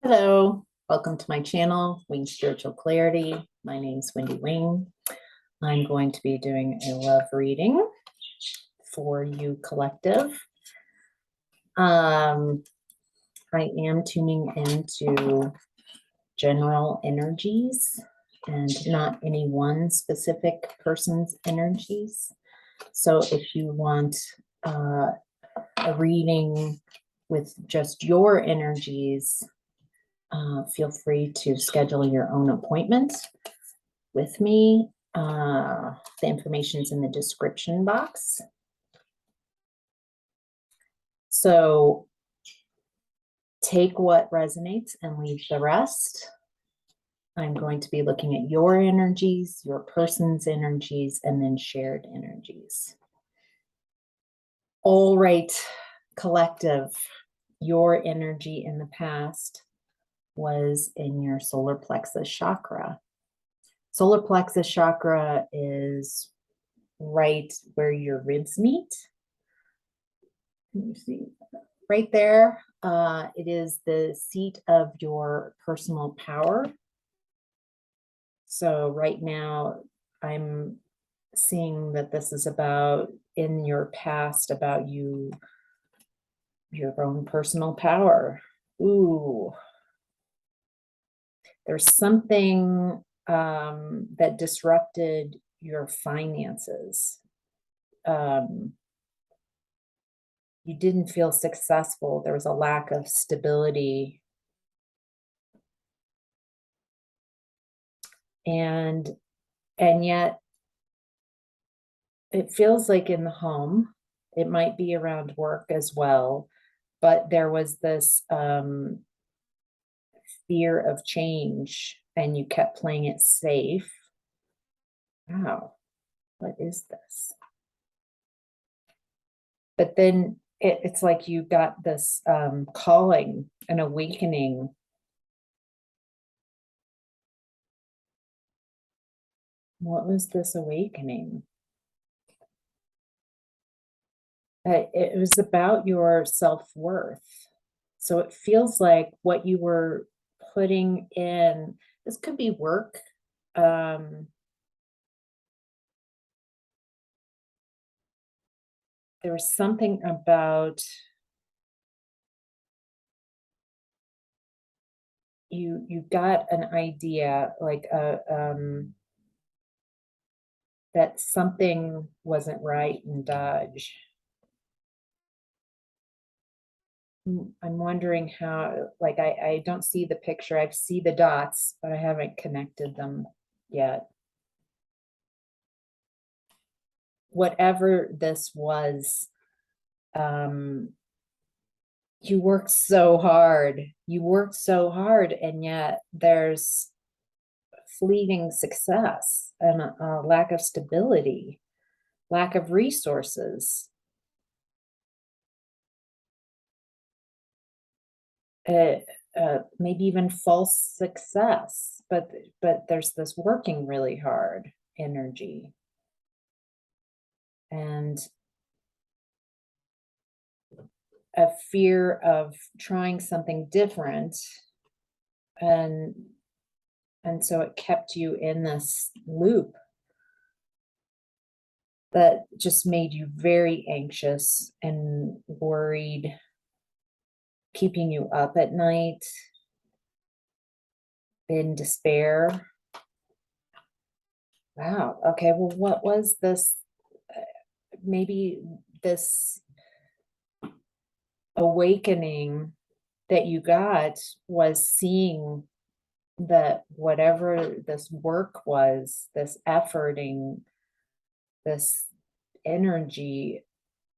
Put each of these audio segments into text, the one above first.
Hello, welcome to my channel, Wing Spiritual Clarity. My name is Wendy Wing. I'm going to be doing a love reading for you collective. I am tuning into general energies and not any one specific person's energies. So if you want a reading with just your energies, feel free to schedule your own appointment with me. The information is in the description box. So take what resonates and leave the rest. I'm going to be looking at your energies, your person's energies, and then shared energies. All right, collective, your energy in the past was in your solar plexus chakra. Solar plexus chakra is right where your ribs meet. Can you see? Right there, it is the seat of your personal power. So right now, I'm seeing that this is about, in your past, about you, your own personal power. Ooh. There's something that disrupted your finances. You didn't feel successful. There was a lack of stability. And yet it feels like in the home, it might be around work as well, but there was this fear of change and you kept playing it safe. Wow, what is this? But then it's like you got this calling, an awakening. What was this awakening? It was about your self-worth. So it feels like what you were putting in, this could be work. There was something about you got an idea, like that something wasn't right in Dodge. I'm wondering how, like, I don't see the picture. I see the dots, but I haven't connected them yet. Whatever this was, you worked so hard. You worked so hard, and yet there's fleeting success and a lack of stability, lack of resources. Maybe even false success, but there's this working really hard energy, and a fear of trying something different, and so it kept you in this loop that just made you very anxious and worried, keeping you up at night in despair. Wow. Okay. Well, what was this? Maybe this awakening that you got was seeing that whatever this work was, this efforting, this energy,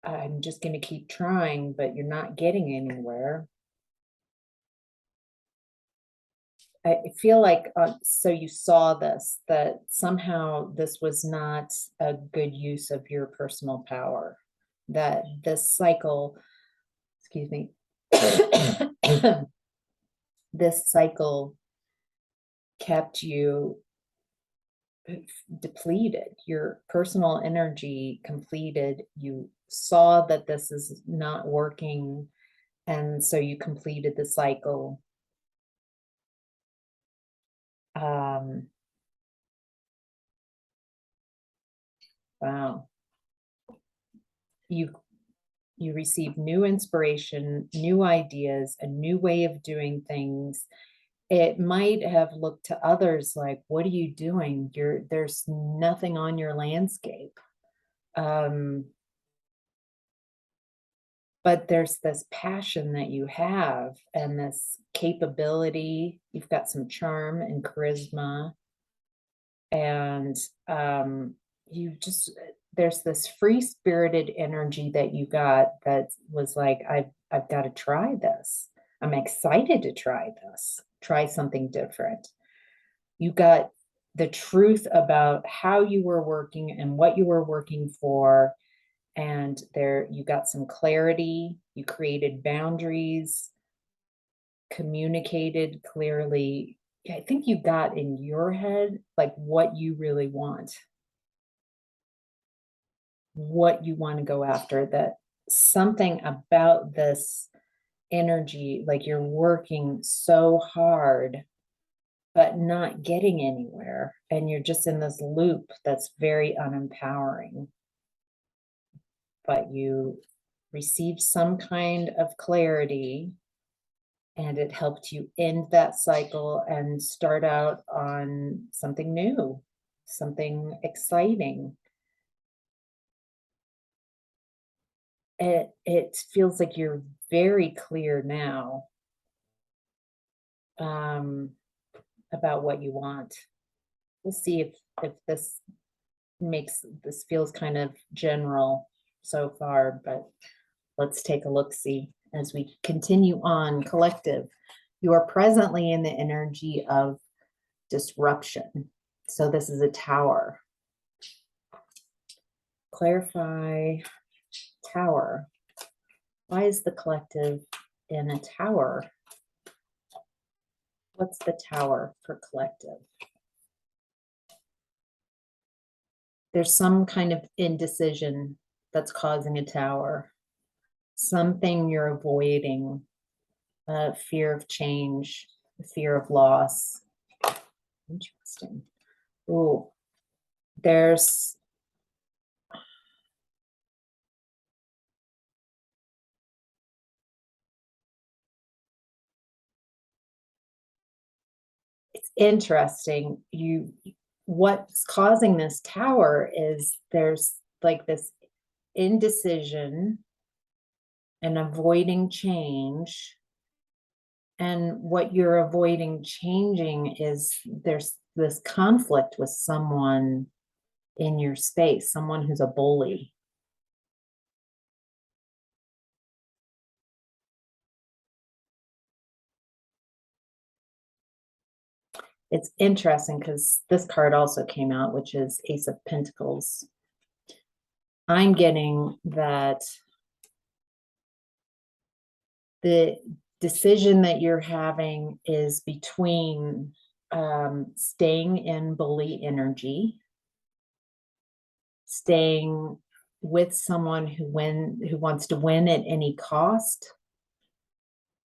I'm just going to keep trying, but you're not getting anywhere. I feel like, so you saw this, that somehow this was not a good use of your personal power, that this cycle, excuse me, this cycle kept you depleted, your personal energy completed. You saw that this is not working, and so you completed the cycle. Wow. You receive new inspiration, new ideas, a new way of doing things. It might have looked to others like, what are you doing? There's nothing on your landscape. But there's this passion that you have and this capability. You've got some charm and charisma, and you just there's this free-spirited energy that you got that was like, I've got to try this. I'm excited to try this, try something different. You got the truth about how you were working and what you were working for, and there you got some clarity, you created boundaries, communicated clearly. I think you got in your head like what you really want, what you want to go after, that something about this energy, like you're working so hard but not getting anywhere, and you're just in this loop that's very unempowering. But you received some kind of clarity, and it helped you end that cycle and start out on something new, something exciting. It feels like you're very clear now, um, about what you want. We'll see if this feels kind of general so far, but let's take a look see as we continue on. Collective, you are presently in the energy of disruption. So this is a tower. Clarify tower. Why is the collective in a tower? What's the tower for collective? There's some kind of indecision that's causing a tower. Something you're avoiding, fear of change, fear of loss. Interesting. Oh, there's it's interesting. What's causing this tower is there's like this indecision and avoiding change. And what you're avoiding changing is there's this conflict with someone in your space, someone who's a bully. It's interesting because this card also came out, which is Ace of Pentacles. I'm getting that the decision that you're having is between staying in bully energy, staying with someone who wants to win at any cost,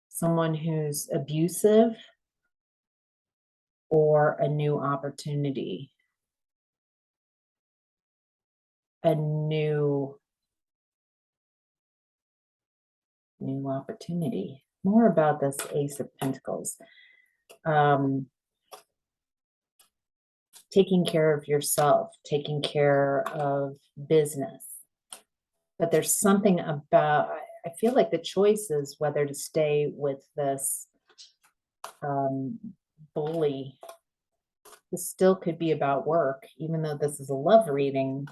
someone who's abusive, or a new opportunity, a new opportunity. More about this Ace of Pentacles. Taking care of yourself, taking care of business. But there's something about, I feel like the choice is whether to stay with this bully. This still could be about work, even though this is a love reading.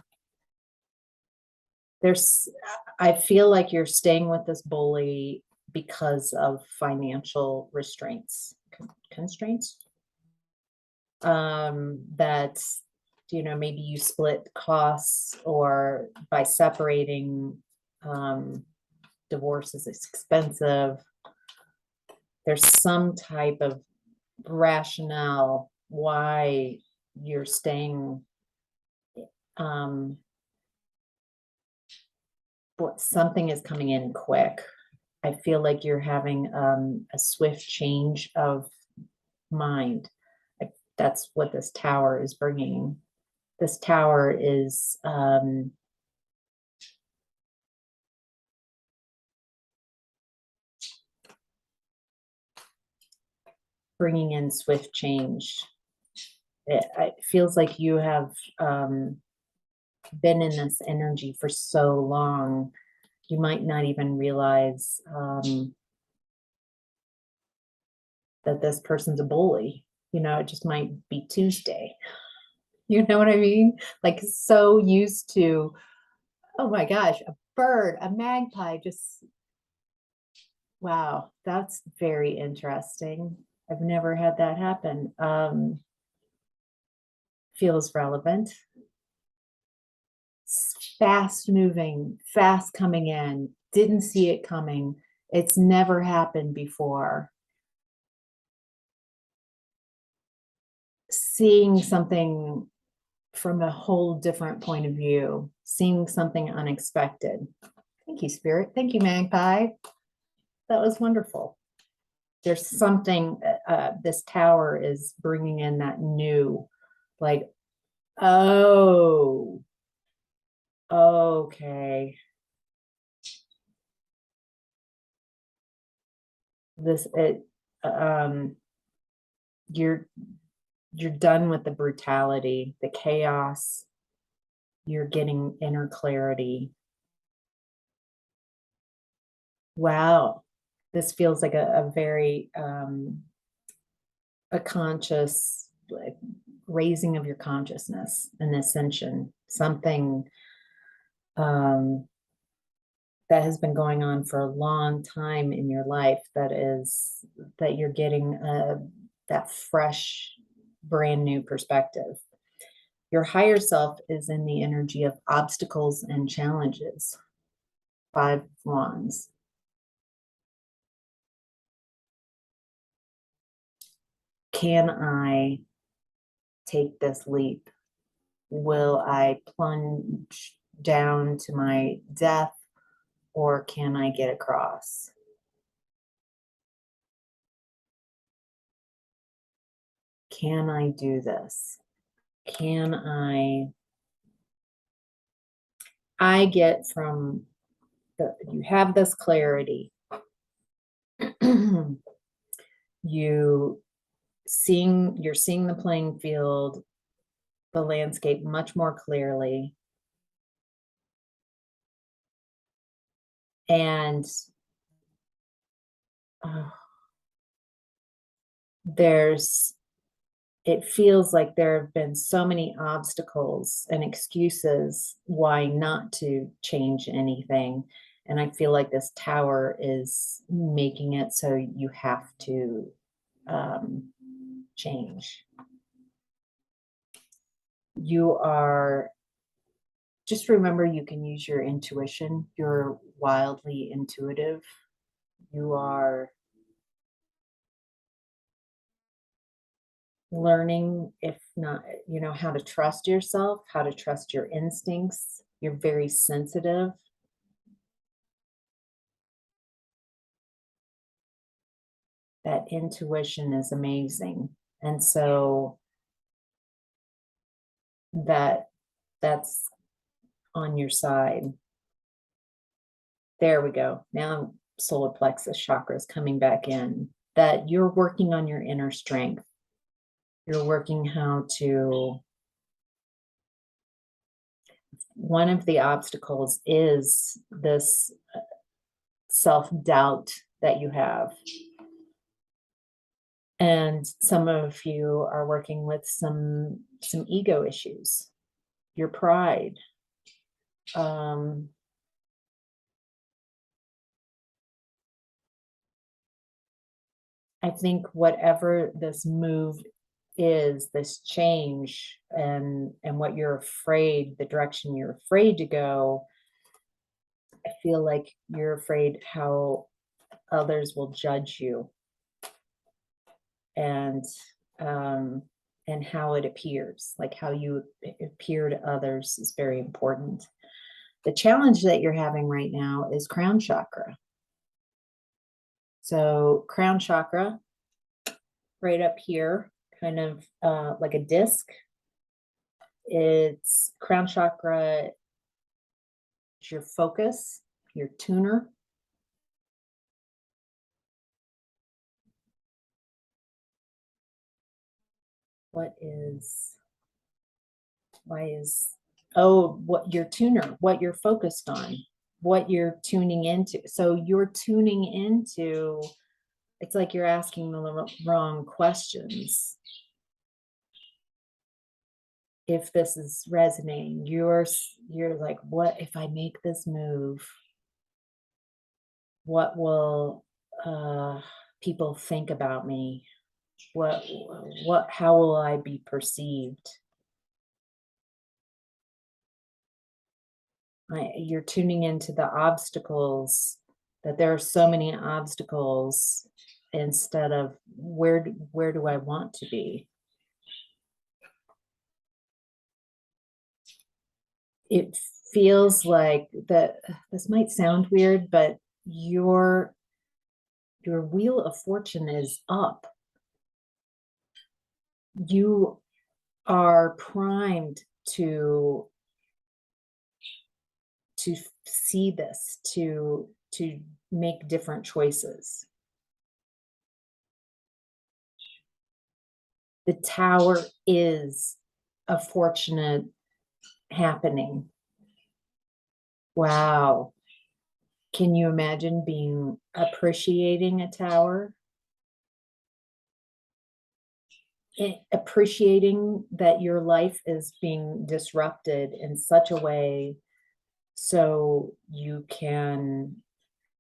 I feel like you're staying with this bully because of financial constraints. That, maybe you split costs, or by separating, divorce is expensive. There's some type of rationale why you're staying. But something is coming in quick. I feel like you're having a swift change of mind. That's what this tower is bringing. This tower is bringing in swift change. It feels like you have been in this energy for so long, you might not even realize that this person's a bully. You know, it just might be Tuesday. You know what I mean? Like, so used to, oh my gosh, a bird, a magpie, just, wow, that's very interesting. I've never had that happen. Feels relevant. Fast moving, fast coming in, didn't see it coming. It's never happened before. Seeing something from a whole different point of view, seeing something unexpected. Thank you, Spirit. Thank you, Magpie. That was wonderful. There's something, this tower is bringing in that new, like, oh, okay. This, you're done with the brutality, the chaos. You're getting inner clarity. Wow. This feels like a very, a conscious, like, raising of your consciousness, an ascension, something that has been going on for a long time in your life, that you're getting that fresh, brand new perspective. Your higher self is in the energy of obstacles and challenges. 5 wands. Can I take this leap? Will I plunge down to my death, or can I get across? Can I do this? Can I get from you have this clarity. You're seeing the playing field, the landscape much more clearly. And it feels like there have been so many obstacles and excuses why not to change anything. And I feel like this tower is making it so you have to change. Just remember, you can use your intuition. You're wildly intuitive. You are learning, if not, how to trust yourself, how to trust your instincts. You're very sensitive. That intuition is amazing. And so that's on your side. There we go. Now solar plexus chakra is coming back in. That you're working on your inner strength. You're working how to, one of the obstacles is this self-doubt that you have. And some of you are working with some ego issues, your pride. I think whatever this move is, this change, and what you're afraid, the direction you're afraid to go, I feel like you're afraid how others will judge you, and how it appears, like how you appear to others is very important. The challenge that you're having right now is crown chakra. So crown chakra, right up here, kind of like a disc. It's crown chakra, it's your focus, your tuner. What what your tuner, what you're focused on, what you're tuning into. So you're tuning into, it's like you're asking the wrong questions. If this is resonating, you're like, what if I make this move? What will people think about me? How will I be perceived? You're tuning into the obstacles, that there are so many obstacles, instead of where do I want to be? It feels like that this might sound weird, but your wheel of fortune is up. You are primed to see this, to make different choices. The Tower is a fortunate happening. Wow. Can you imagine appreciating a tower? Appreciating that your life is being disrupted in such a way so you can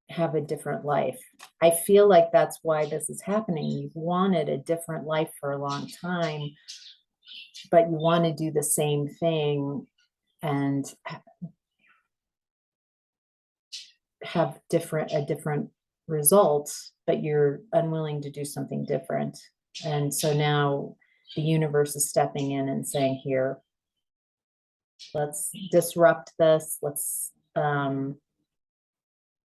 have a different life. I feel like that's why this is happening. You've wanted a different life for a long time, but you want to do the same thing and have a different result, but you're unwilling to do something different. And so now the universe is stepping in and saying, here, let's disrupt this. Let's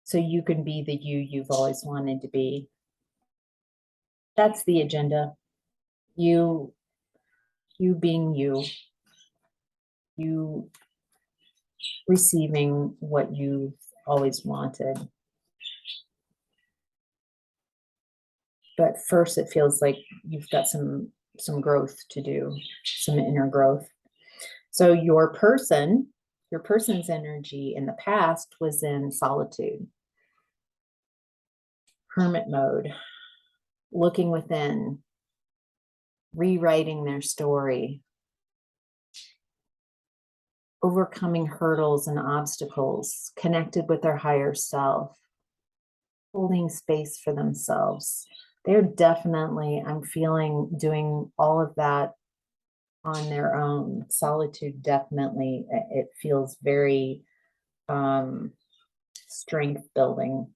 so you can be the you've always wanted to be. That's the agenda. You being you receiving what you've always wanted. But first it feels like you've got some growth to do, some inner growth. So your person's energy in the past was in solitude, hermit mode, looking within, rewriting their story, overcoming hurdles and obstacles, connected with their higher self, holding space for themselves. They're definitely, I'm feeling, doing all of that on their own. Solitude, definitely, it feels very strength building.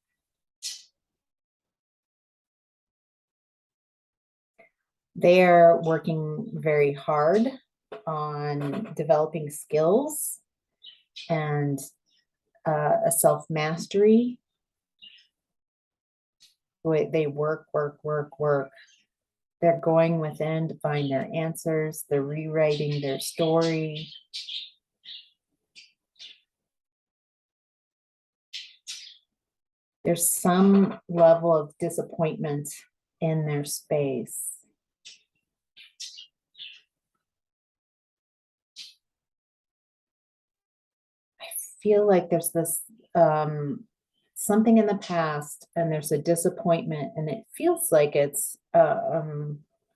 They're working very hard on developing skills and a self-mastery. They work. They're going within to find their answers. They're rewriting their story. There's some level of disappointment in their space. I feel like there's this something in the past, and there's a disappointment, and it feels like it's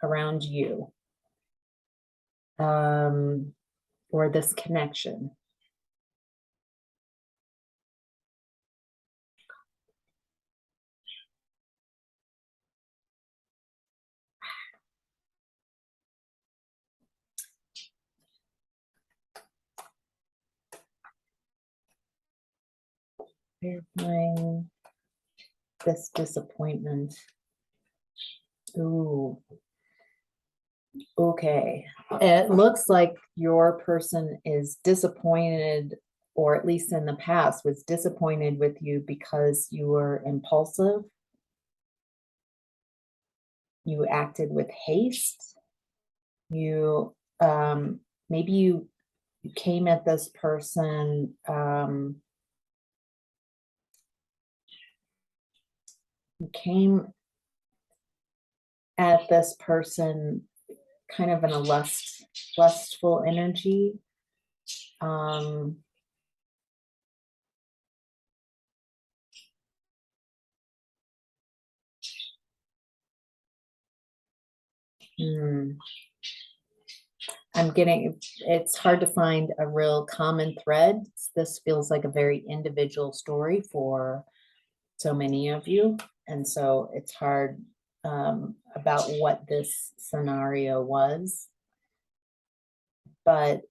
around you, or this connection. Clarifying this disappointment. Ooh. Okay. It looks like your person is disappointed, or at least in the past was disappointed with you because you were impulsive. You acted with haste. You, maybe you came at this person, you came at this person kind of in a lustful energy. Um, hmm, I'm getting, it's hard to find a real common thread. This feels like a very individual story for so many of you. And so it's hard about what this scenario was. But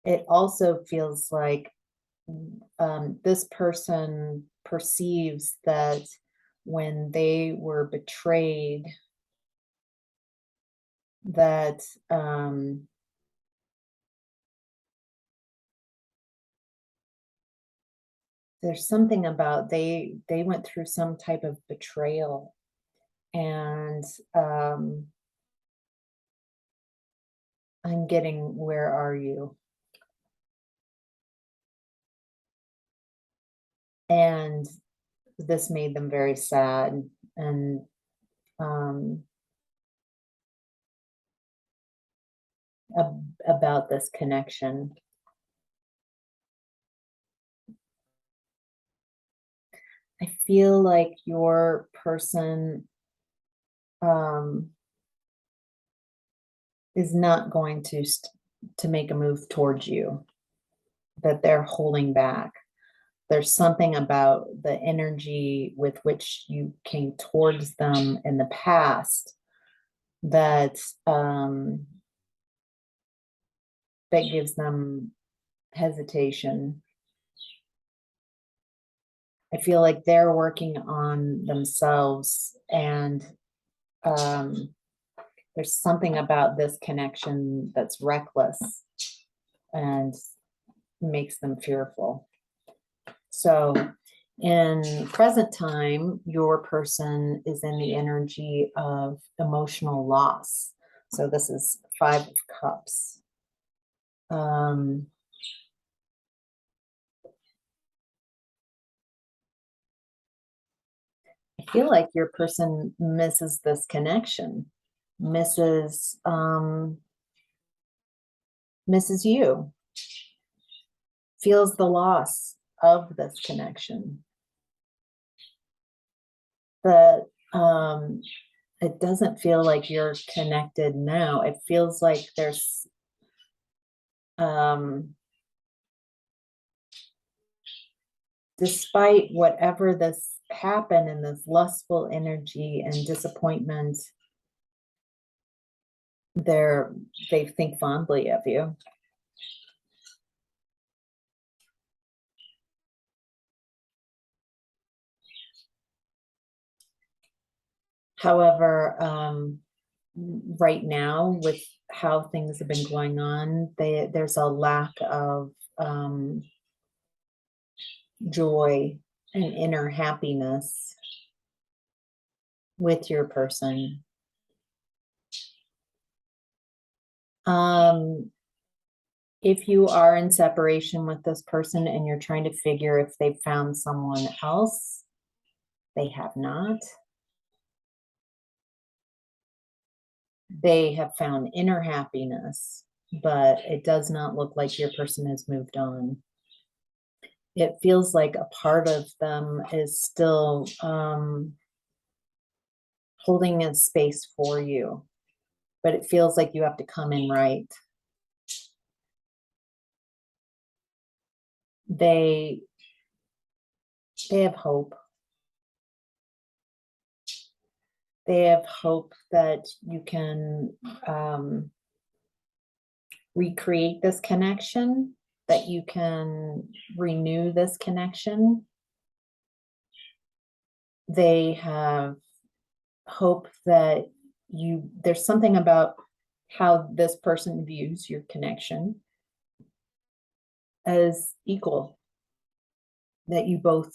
it also feels like this person perceives that when they were betrayed, that there's something about they went through some type of betrayal, and I'm getting, where are you? And this made them very sad, and um, about this connection. I feel like your person um, is not going to make a move towards you, that they're holding back. There's something about the energy with which you came towards them in the past that that gives them hesitation. I feel like they're working on themselves, and um, there's something about this connection that's reckless and makes them fearful. So in present time, your person is in the energy of emotional loss. So this is Five of Cups. I feel like your person misses this connection, misses misses you, feels the loss of this connection. But it doesn't feel like you're connected now. It feels like there's despite whatever this happened in this lustful energy and disappointment, they think fondly of you. However, right now, with how things have been going on, there's a lack of joy and inner happiness with your person. If you are in separation with this person and you're trying to figure if they've found someone else, they have not. They have found inner happiness, but it does not look like your person has moved on. It feels like a part of them is still holding a space for you, but it feels like you have to come in right. They they have hope. They have hope that you can recreate this connection, that you can renew this connection. They have hope that there's something about how this person views your connection as equal, that you both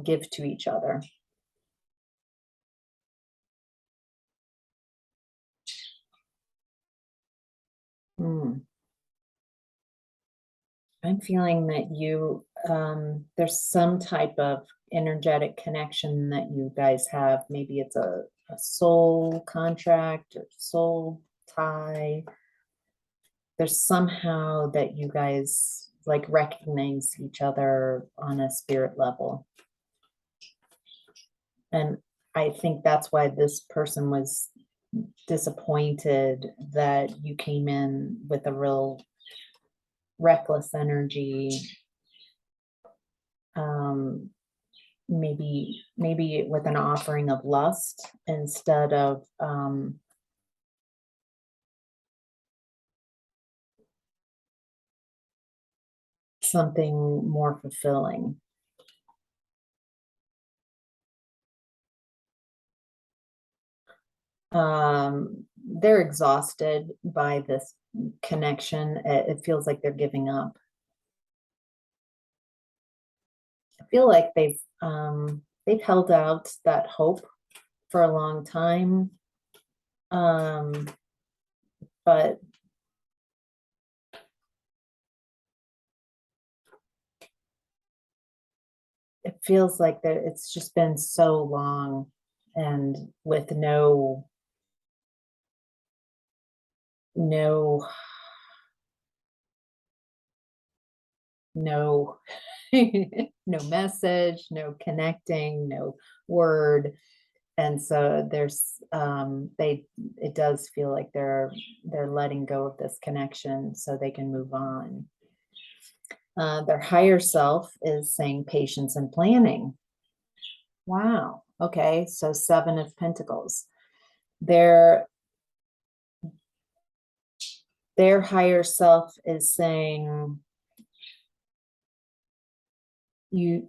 give to each other. Hmm. I'm feeling that there's some type of energetic connection that you guys have. Maybe it's a soul contract or soul tie. There's somehow that you guys like recognize each other on a spirit level. And I think that's why this person was disappointed that you came in with a real reckless energy. Maybe with an offering of lust instead of something more fulfilling. They're exhausted by this connection. It feels like they're giving up. I feel like they've held out that hope for a long time. But it feels like that it's just been so long and with no no no message, no connecting, no word. And so it does feel like they're letting go of this connection so they can move on. Their higher self is saying patience and planning. Wow. Okay. So 7 of Pentacles. Their their higher self is saying you've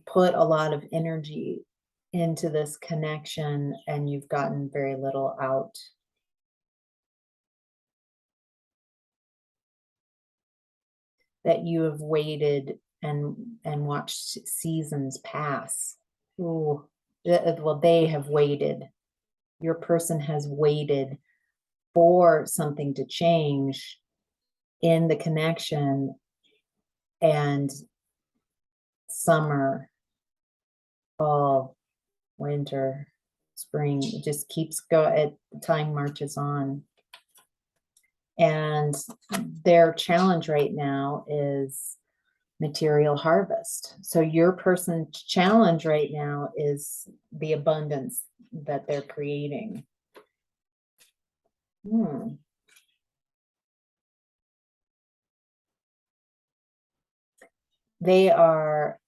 put a lot of energy into this connection and you've gotten very little out. That you have waited and watched seasons pass. Ooh, well, they have waited. Your person has waited for something to change in the connection, and summer, fall, winter, spring, it just keeps going. Time marches on. And their challenge right now is material harvest. So your person's challenge right now is the abundance that they're creating. They are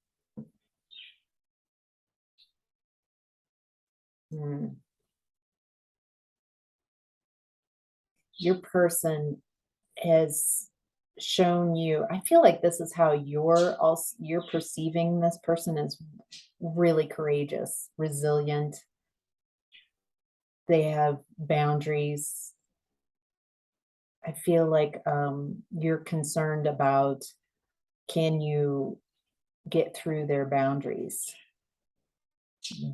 your person has shown you, I feel like this is how you're perceiving this person as really courageous, resilient. They have boundaries. I feel like you're concerned about, can you get through their boundaries?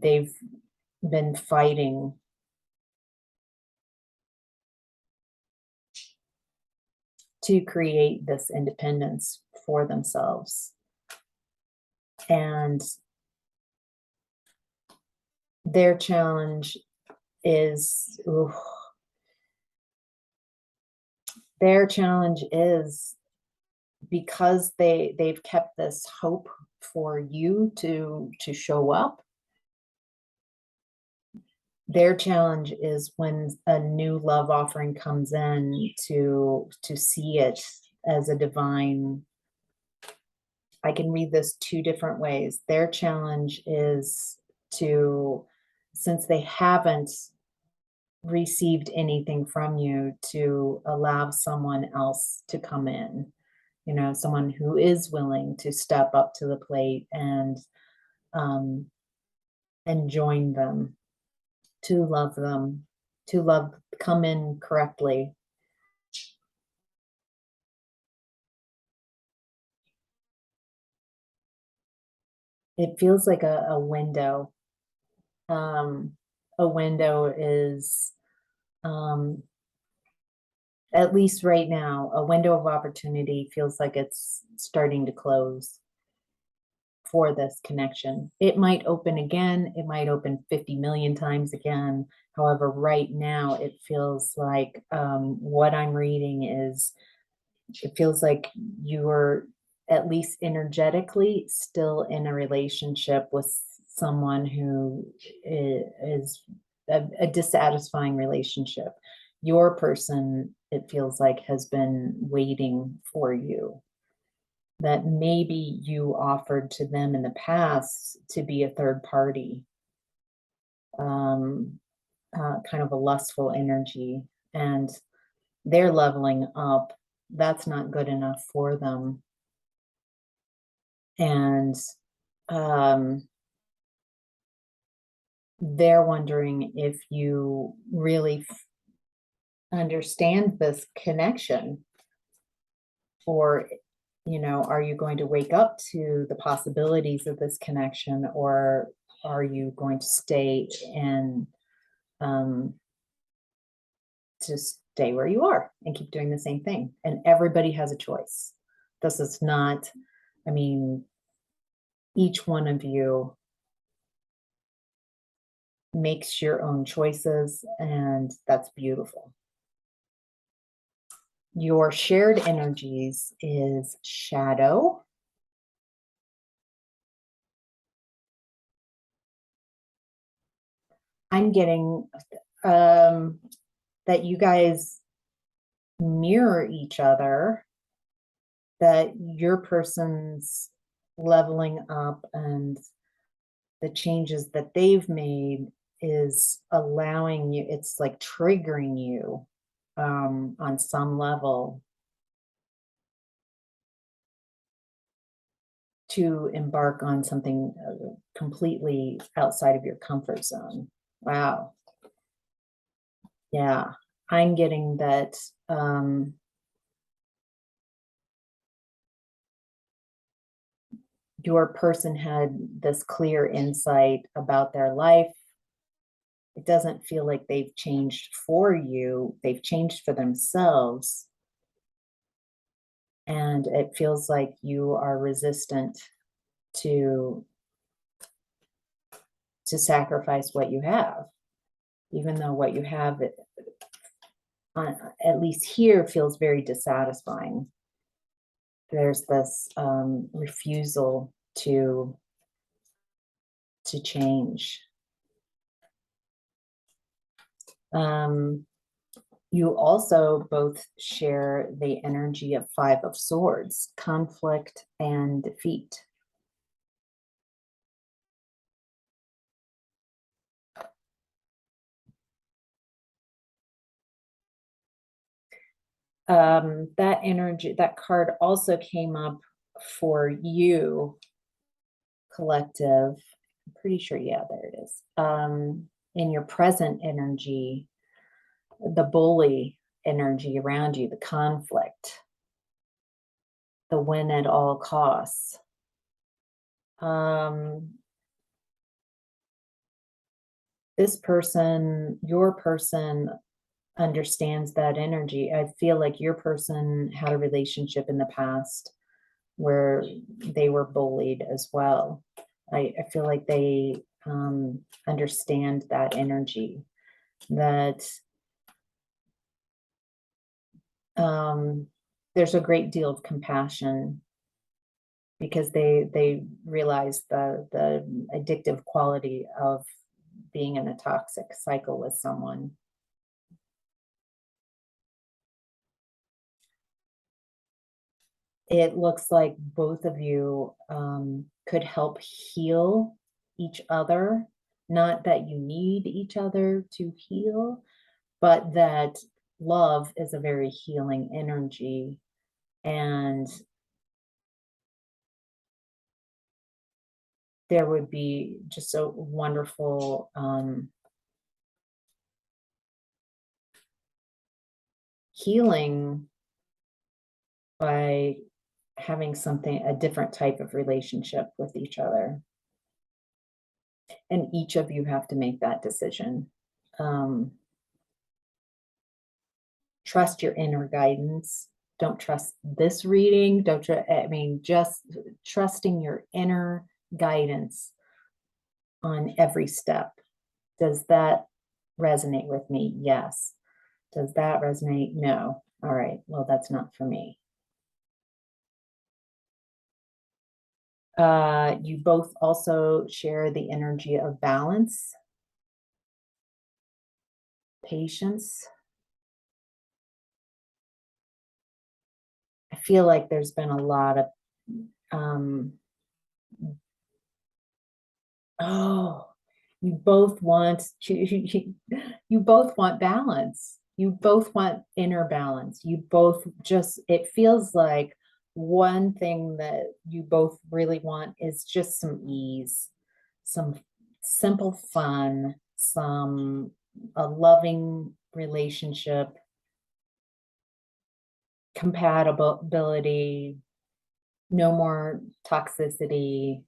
They've been fighting to create this independence for themselves. And their challenge is, because they've kept this hope for you to show up. Their challenge is when a new love offering comes in to see it as a divine. I can read this 2 different ways. Their challenge is to, since they haven't received anything from you, to allow someone else to come in, someone who is willing to step up to the plate and join them, to love them, come in correctly. It feels like a window. A window is at least right now, a window of opportunity feels like it's starting to close for this connection. It might open again, it might open 50 million times again. However, right now it feels like what I'm reading is, it feels like you're at least energetically still in a relationship with someone who is a dissatisfying relationship. Your person, it feels like, has been waiting for you, that maybe you offered to them in the past to be a third party, um, kind of a lustful energy, and they're leveling up. That's not good enough for them. And um, they're wondering if you really understand this connection, or are you going to wake up to the possibilities of this connection, or are you going to stay and um, to stay where you are and keep doing the same thing? And everybody has a choice. This is not, I mean, each one of you makes your own choices, and that's beautiful. Your shared energies is shadow. I'm getting that you guys mirror each other, that your person's leveling up and the changes that they've made is allowing you, it's like triggering you on some level to embark on something completely outside of your comfort zone. Wow. Yeah. I'm getting that your person had this clear insight about their life. It doesn't feel like they've changed for you, they've changed for themselves. And it feels like you are resistant to sacrifice what you have, even though what you have, at least here, feels very dissatisfying. There's this refusal to change. You also both share the energy of Five of Swords, conflict and defeat. That energy, that card also came up for you, collective. I'm pretty sure, yeah, there it is. In your present energy, the bully energy around you, the conflict, the win at all costs. This person, your person, understands that energy. I feel like your person had a relationship in the past where they were bullied as well. I feel like they understand that energy, that there's a great deal of compassion because they realize the addictive quality of being in a toxic cycle with someone. It looks like both of you could help heal each other. Not that you need each other to heal, but that love is a very healing energy. And there would be just a wonderful healing by having a different type of relationship with each other. And each of you have to make that decision. trust your inner guidance. Don't trust this reading. Just trusting your inner guidance on every step. Does that resonate with me? Yes. Does that resonate? No. All right. Well, that's not for me. You both also share the energy of balance, patience. I feel like there's been a lot of, oh, you both want you both want balance. You both want inner balance. You both just, it feels like one thing that you both really want is just some ease, some simple fun, a loving relationship, compatibility, no more toxicity.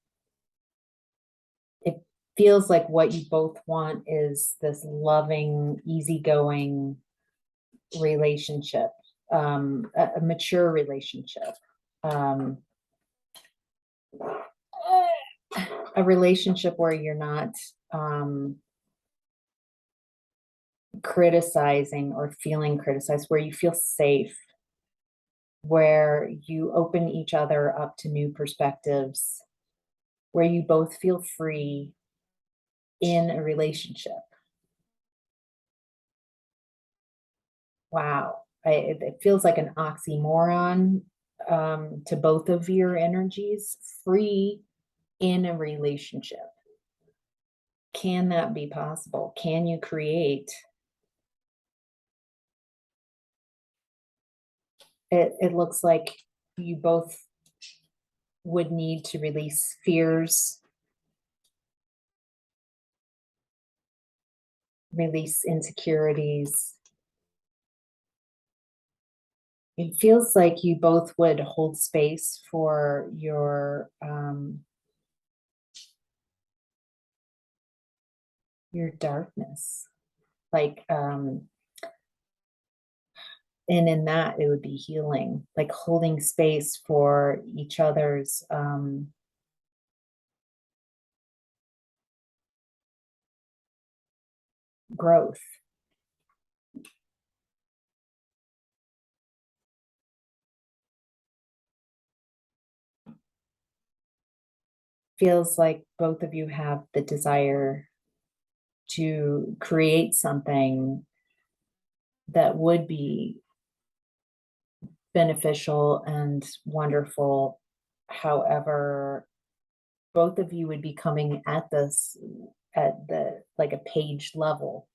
It feels like what you both want is this loving, easygoing relationship, a mature relationship, a relationship where you're not criticizing or feeling criticized, where you feel safe, where you open each other up to new perspectives, where you both feel free in a relationship. Wow. It feels like an oxymoron to both of your energies. Free in a relationship. Can that be possible? Can you create? It looks like you both would need to release fears, release insecurities. It feels like you both would hold space for your darkness. Like, and in that it would be healing, like holding space for each other's growth. Feels like both of you have the desire to create something that would be beneficial and wonderful. However, both of you would be coming at this at the like a page level.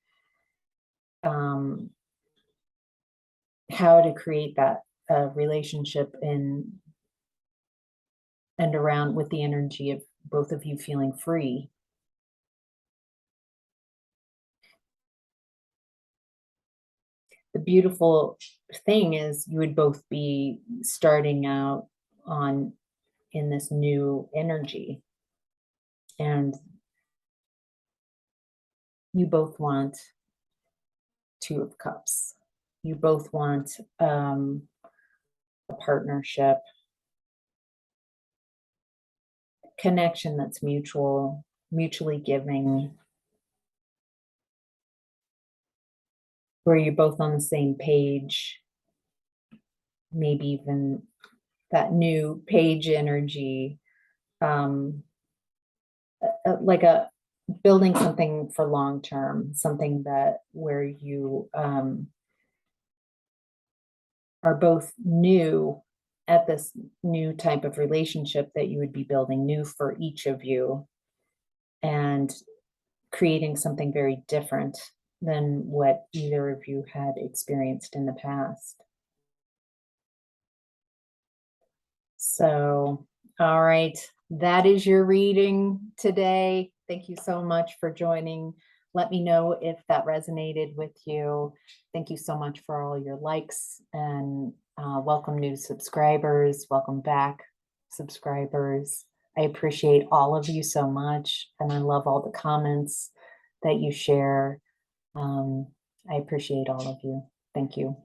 How to create that relationship in and around with the energy of both of you feeling free. The beautiful thing is you would both be starting out on in this new energy, and you both want Two of Cups. You both want a partnership, connection that's mutual, mutually giving, where you're both on the same page, maybe even that new page energy, like a building something for long term, something that where you are both new at this new type of relationship that you would be building new for each of you, and creating something very different than what either of you had experienced in the past. So, all right, that is your reading today. Thank you so much for joining. Let me know if that resonated with you. Thank you so much for all your likes, and welcome new subscribers. Welcome back, subscribers. I appreciate all of you so much, and I love all the comments that you share. I appreciate all of you. Thank you.